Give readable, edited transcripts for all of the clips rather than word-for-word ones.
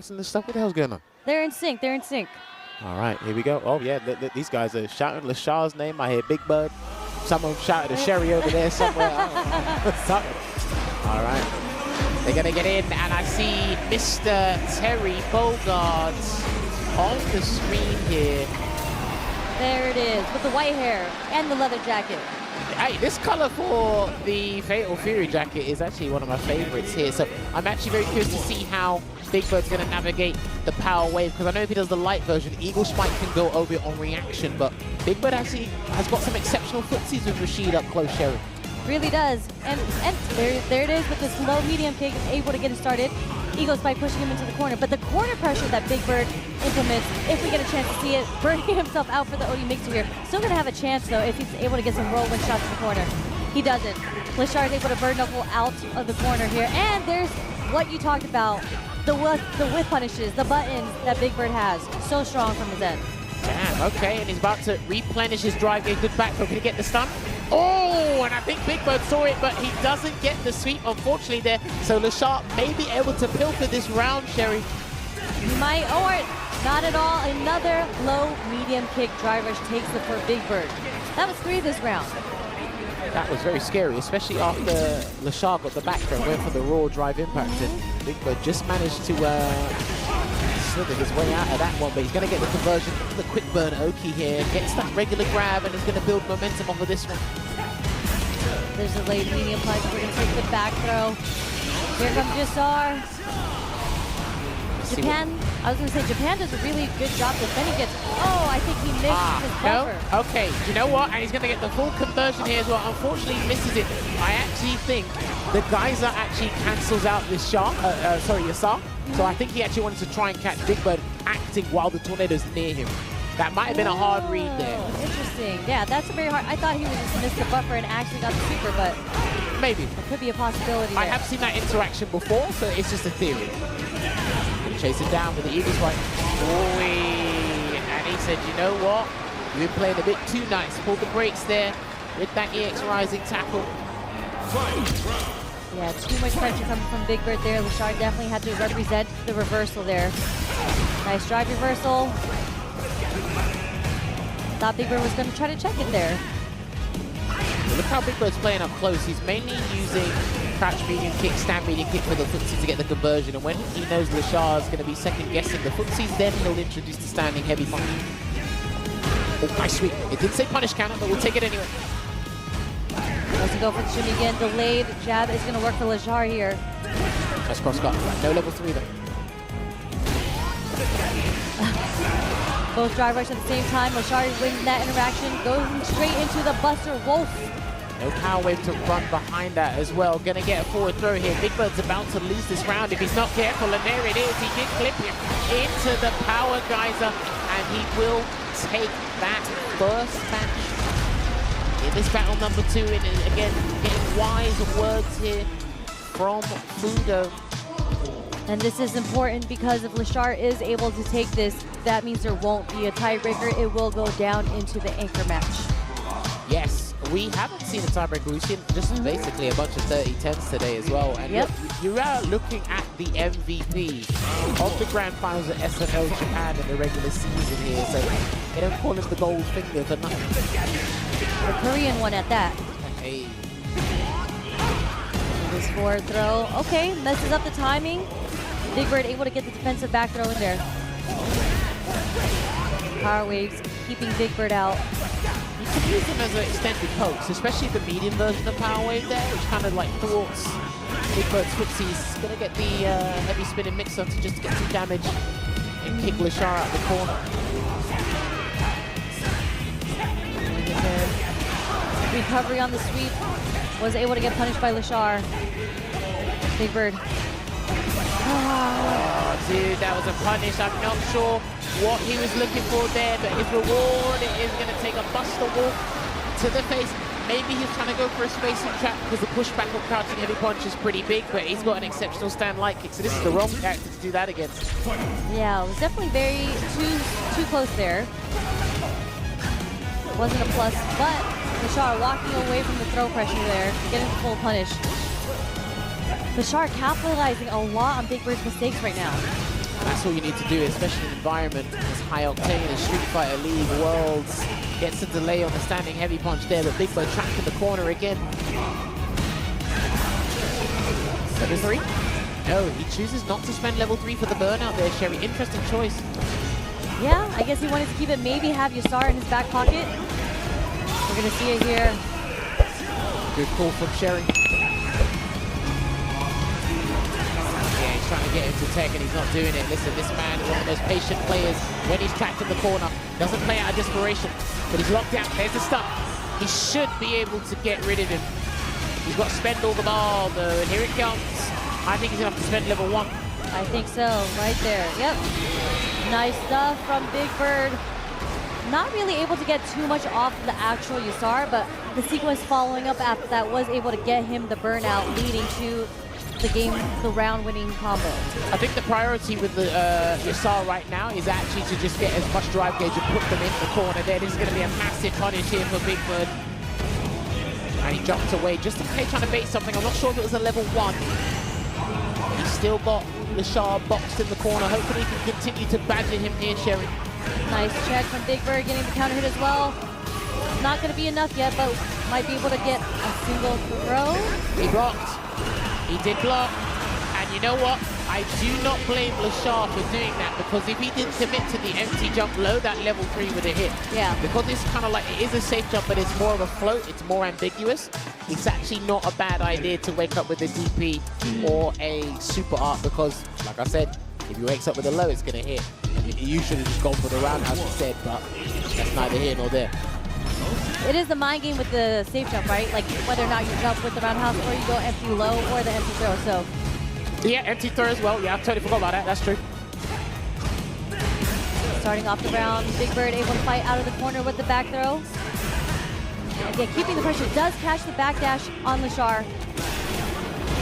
and this stuff. What the hell's going on? They're in sync. They're in sync. All right, here we go. Oh, yeah, these guys are shouting LESHAR's name. I hear BIGBIRD. Someone shouted a Sherry over there somewhere. Something. All right. They're going to get in, and I see Mr. Terry Bogard on the screen here. There it is, with the white hair and the leather jacket. Hey, this color for the Fatal Fury jacket is actually one of my favorites here. So I'm actually very curious to see how BIGBIRD's going to navigate the power wave, because I know if he does the light version, Eagle Spike can go over it on reaction, but BIGBIRD actually has got some exceptional footsies with Rashid up close, Sherry. Really does. And there it is with this low medium kick, able to get it started. Eagle Spike pushing him into the corner, but the corner pressure that BIGBIRD implements, if we get a chance to see it, burning himself out for the OD mixer here. Still going to have a chance, though, if he's able to get some whirlwind shots in the corner. He doesn't. LESHAR is able to bird knuckle out of the corner here, and there's what you talked about, the whiff punishes, the buttons that BIGBIRD has. So strong from his end. Damn, okay, and he's about to replenish his drive game. Good back throw. Can he get the stun? Oh, and I think BIGBIRD saw it, but he doesn't get the sweep, unfortunately, there. So LESHAR may be able to pilfer this round, Sherry. He might, or not at all. Another low medium kick drive rush takes it for BIGBIRD. That was 3 this round. That was very scary, especially after LESHAR got the back throw, went for the raw drive impact, and BIGBIRD just managed to slither his way out of that one, but he's going to get the conversion, the quick burn Oki here, gets that regular grab, and is going to build momentum off of this one. There's a late medium punch. We're going to take the back throw. Here comes Jassar. Japan, I was going to say, Japan does a really good job defending it. Oh, I think he missed his buffer. No? Okay, you know what? And he's going to get the full conversion here as well. Unfortunately, he misses it. I actually think the Geyser actually cancels out this Yassar. So I think he actually wanted to try and catch BIGBIRD acting while the tornado's near him. That might have been a hard read there. Interesting. Yeah, that's a very hard. I thought he would just miss the buffer and actually got the sweeper, but maybe. It could be a possibility. I have seen that interaction before, so it's just a theory. Chase him down with the Eagle Spike. And he said, you know what? You've been playing a bit too nice. Pulled the brakes there with that EX Rising tackle. Yeah, too much pressure coming from BIGBIRD there. LESHAR definitely had to represent the reversal there. Nice drive reversal. Thought BIGBIRD was going to try to check it there. Look how BIGBIRD's playing up close. He's mainly using crouch medium kick, stand medium kick for the footsies to get the conversion. And when he knows LESHAR's going to be second guessing the footsies, then he'll introduce the standing heavy punch. Oh, nice sweep. It didn't say punish counter, but we'll take it anyway. Doesn't go for the shimmy again. Delayed jab is going to work for LESHAR here. Nice cross cut. No level 3 though. Both drive rush at the same time. LESHAR wins that interaction, going straight into the Buster Wolf. No power wave to run behind that as well. Gonna get a forward throw here. BIGBIRD's about to lose this round if he's not careful, and there it is. He did clip him into the power geyser, and he will take that first match in this battle number 2. And again, getting wise words here from Fudo. And this is important because if LESHAR is able to take this, that means there won't be a tiebreaker. It will go down into the anchor match. Yes, we haven't seen a tiebreaker. We've seen just basically a bunch of 30-10s today as well. And yep. You are looking at the MVP of the Grand Finals at SNL Japan in the regular season here. So they don't call him the gold finger for nothing. The Korean one at that. Hey. This forward throw. Okay, messes up the timing. BIGBIRD able to get the defensive back throw in there. Power waves keeping BIGBIRD out. You can use him as an extended pokes, especially the medium version of Power Wave there, which kind of like thwarts BIGBIRD's footsies. Gonna get the heavy spinning mixer to just get some damage and kick LESHAR out the corner. Recovery on the sweep. Was able to get punished by LESHAR. BIGBIRD. Oh, dude, that was a punish. I'm not sure what he was looking for there, but his reward is going to take a Buster Wolf to the face. Maybe he's trying to go for a spacing trap because the pushback on crouching heavy punch is pretty big, but he's got an exceptional stand light kick, so this is the wrong character to do that against. Yeah, it was definitely very too close there. Wasn't a plus, but LESHAR walking away from the throw pressure there, getting the full punish. LESHAR capitalizing a lot on BIGBIRD's mistakes right now. That's all you need to do, especially in an environment as high octane as Street Fighter League Worlds. Gets a delay on the standing heavy punch there, but Big Bird trapped in the corner again. 7-3. No, he chooses not to spend level 3 for the burnout there, Sherry. Interesting choice. Yeah, I guess he wanted to keep it, maybe have Yasar in his back pocket. We're gonna see it here. Good call from Sherry. Yeah, he's trying to get him to tech and he's not doing it. Listen, this man is one of the most patient players when he's trapped in the corner. Doesn't play out of desperation, but he's locked down. There's the stun. He should be able to get rid of him. He's got to spend all the ball though, and here it comes. I think he's gonna have to spend level 1. I think so, right there. Yep. Nice stuff from Big Bird. Not really able to get too much off of the actual Yasar, but the sequence following up after that was able to get him the burnout, leading to the round-winning combo. I think the priority with the Yasar right now is actually to just get as much drive gauge and put them in the corner there. This is going to be a massive punish here for Big Bird. And he jumped away just in case trying to bait something. I'm not sure if it was a level 1. He's still got LESHAR boxed in the corner. Hopefully he can continue to badger him here, Sherry. Nice check from Big Bird, getting the counter hit as well. Not going to be enough yet, but might be able to get a single throw. He blocked. He did block. And you know what? I do not blame LESHAR for doing that, because if he didn't commit to the empty jump low, that level 3 would have hit. Yeah. Because it's kind of like, it is a safe jump, but it's more of a float. It's more ambiguous. It's actually not a bad idea to wake up with a DP or a super art, because, like I said, if he wakes up with a low, it's going to hit. You should have just gone for the roundhouse instead, but that's neither here nor there. It is the mind game with the safe jump, right? Like whether or not you jump with the roundhouse or you go empty low or the empty throw, so. Yeah, empty throw as well. Yeah, I totally forgot about that. That's true. Starting off the round, Big Bird able to fight out of the corner with the back throw. Again, keeping the pressure, does catch the back dash on LESHAR.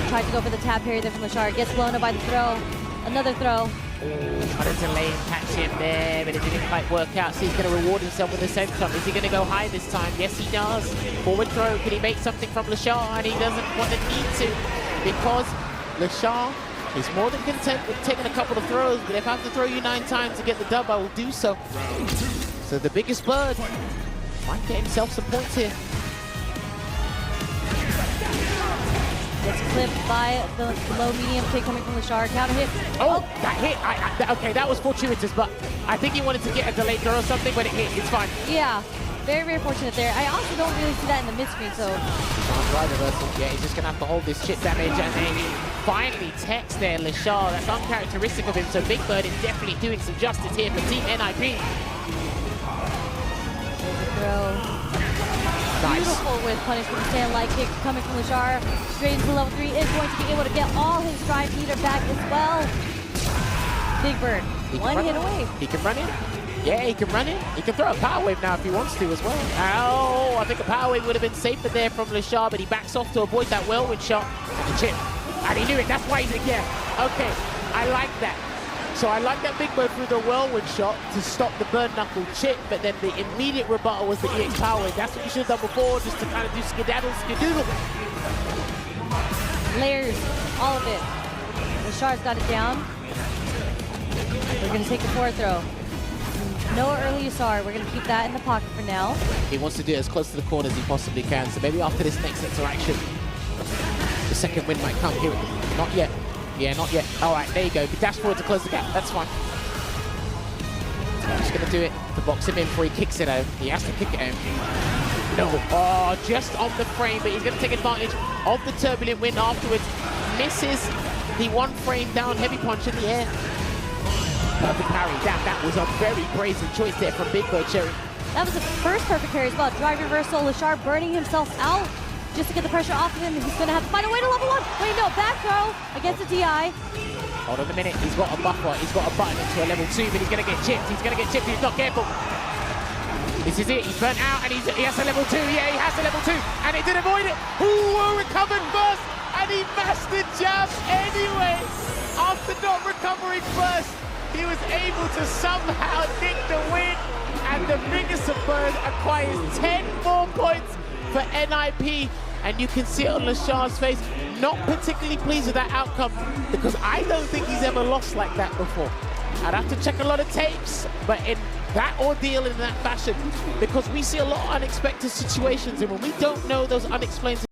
Tried to go for the tap parry there from LESHAR. Gets blown up by the throw. Another throw. Trying to delay and catch him there, but it didn't quite work out, so he's going to reward himself with the same jump. Is he going to go high this time? Yes, he does. Forward throw. Can he make something from LESHAR? And he doesn't want to need to, because LESHAR is more than content with taking a couple of throws, but if I have to throw you 9 times to get the dub, I will do so. So the biggest bird might get himself some points here. Gets clipped by the low-medium kick coming from LESHAR. Counter hit. Oh, that hit. Okay, that was fortuitous, but I think he wanted to get a delayed throw or something, but it hit. It's fine. Yeah, very, very fortunate there. I also don't really see that in the mid-screen, so. Right reversal. Yeah, he's just going to have to hold this chip damage, and then he finally techs there, LESHAR. That's uncharacteristic of him, so Big Bird is definitely doing some justice here for Team NIP. Throw. Nice. Beautiful with punish from the stand light kick coming from LESHAR. Straight into level 3, is going to be able to get all his drive meter back as well. Big Bird, one hit away. He can run in. Yeah, he can run in. He can throw a power wave now if he wants to as well. Oh, I think a power wave would have been safer there from LESHAR, but he backs off to avoid that whirlwind shot. And the chip. And he knew it. That's why he's yeah. Okay, I like that. So I like that Big Bird threw the whirlwind shot to stop the burn knuckle chip, but then the immediate rebuttal was the EX power wave. That's what you should have done before, just to kind of do skedaddle, skadoodle. Layers, all of it. LESHAR's got it down. We're going to take the forward throw. No early Yasar. We're going to keep that in the pocket for now. He wants to do it as close to the corner as he possibly can, so maybe after this next interaction, the second win might come. Here, not yet. Yeah, not yet. All right, there you go. Dash forward to close the gap. That's fine. I'm just going to do it to box him in before he kicks it home. He has to kick it home. No. Oh, just on the frame, but he's going to take advantage of the turbulent wind afterwards. Misses the 1 frame down heavy punch in the air. Perfect parry. That was a very brazen choice there from Big Bird, Cherry. That was the first perfect parry as well. Drive reversal, LESHAR burning himself out just to get the pressure off of him. He's going to have to find a way to level 1. Wait, no, back throw against the DI. Hold on a minute. He's got a buffer. He's got a button into a level 2, but he's going to get chipped. He's going to get chipped. He's not careful. This is it. He's burnt out, and he has a level 2. Yeah, he has a level 2, and he did avoid it. Ooh, recovered first, and he mashed the jab anyway. After not recovering first, he was able to somehow nick the win, and the biggest of bird acquires 10 more points for NIP. And you can see it on LESHAR's face, not particularly pleased with that outcome, because I don't think he's ever lost like that before. I'd have to check a lot of tapes, but in that ordeal in that fashion, because we see a lot of unexpected situations, and when we don't know those unexplained